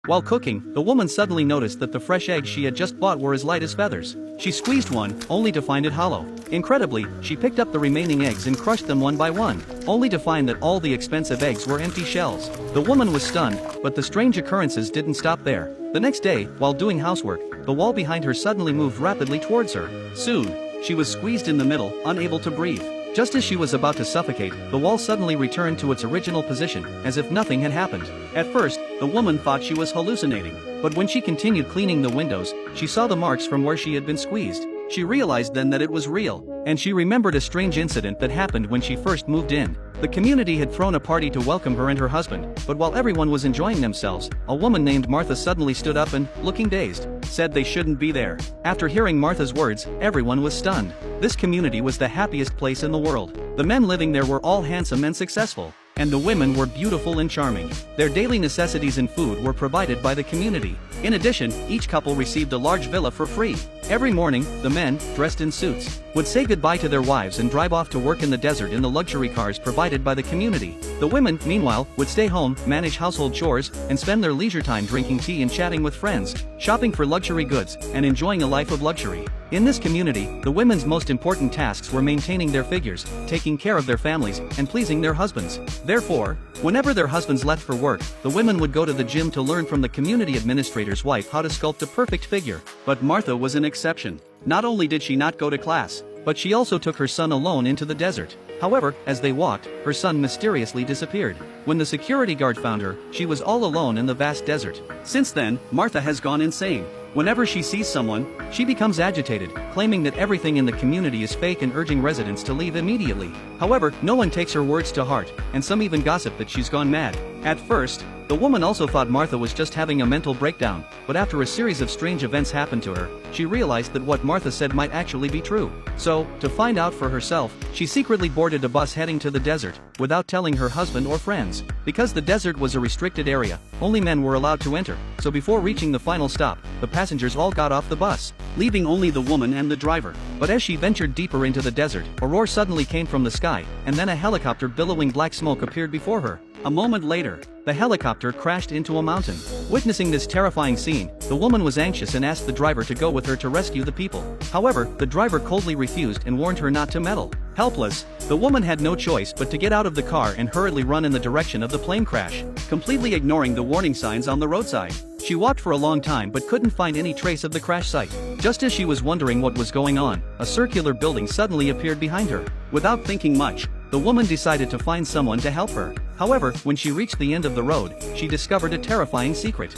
While cooking, the woman suddenly noticed that the fresh eggs she had just bought were as light as feathers. She squeezed one, only to find it hollow. Incredibly, she picked up the remaining eggs and crushed them one by one, only to find that all the expensive eggs were empty shells. The woman was stunned, but the strange occurrences didn't stop there. The next day, while doing housework, the wall behind her suddenly moved rapidly towards her. Soon, she was squeezed in the middle, unable to breathe. Just as she was about to suffocate, the wall suddenly returned to its original position, as if nothing had happened. At first, the woman thought she was hallucinating, but when she continued cleaning the windows, she saw the marks from where she had been squeezed. She realized then that it was real, and she remembered a strange incident that happened when she first moved in. The community had thrown a party to welcome her and her husband, but while everyone was enjoying themselves, a woman named Martha suddenly stood up and, looking dazed, said they shouldn't be there. After hearing Martha's words, everyone was stunned. This community was the happiest place in the world. The men living there were all handsome and successful, and the women were beautiful and charming. Their daily necessities and food were provided by the community. In addition, each couple received a large villa for free. Every morning, the men, dressed in suits, would say goodbye to their wives and drive off to work in the desert in the luxury cars provided by the community. The women, meanwhile, would stay home, manage household chores, and spend their leisure time drinking tea and chatting with friends, shopping for luxury goods, and enjoying a life of luxury. In this community, the women's most important tasks were maintaining their figures, taking care of their families, and pleasing their husbands. Therefore, whenever their husbands left for work, the women would go to the gym to learn from the community administrator's wife how to sculpt a perfect figure. But Martha was an exception. Not only did she not go to class, but she also took her son alone into the desert. However, as they walked, her son mysteriously disappeared. When the security guard found her, she was all alone in the vast desert. Since then, Martha has gone insane. Whenever she sees someone, she becomes agitated, claiming that everything in the community is fake and urging residents to leave immediately. However, no one takes her words to heart, and some even gossip that she's gone mad. At first, the woman also thought Martha was just having a mental breakdown, but after a series of strange events happened to her, she realized that what Martha said might actually be true. So, to find out for herself, she secretly boarded a bus heading to the desert, without telling her husband or friends. Because the desert was a restricted area, only men were allowed to enter, so before reaching the final stop, the passengers all got off the bus, leaving only the woman and the driver. But as she ventured deeper into the desert, a roar suddenly came from the sky, and then a helicopter billowing black smoke appeared before her. A moment later, the helicopter crashed into a mountain. Witnessing this terrifying scene, the woman was anxious and asked the driver to go with her to rescue the people. However, the driver coldly refused and warned her not to meddle. Helpless, the woman had no choice but to get out of the car and hurriedly run in the direction of the plane crash, completely ignoring the warning signs on the roadside. She walked for a long time but couldn't find any trace of the crash site. Just as she was wondering what was going on, a circular building suddenly appeared behind her. Without thinking much, the woman decided to find someone to help her. However, when she reached the end of the road, she discovered a terrifying secret.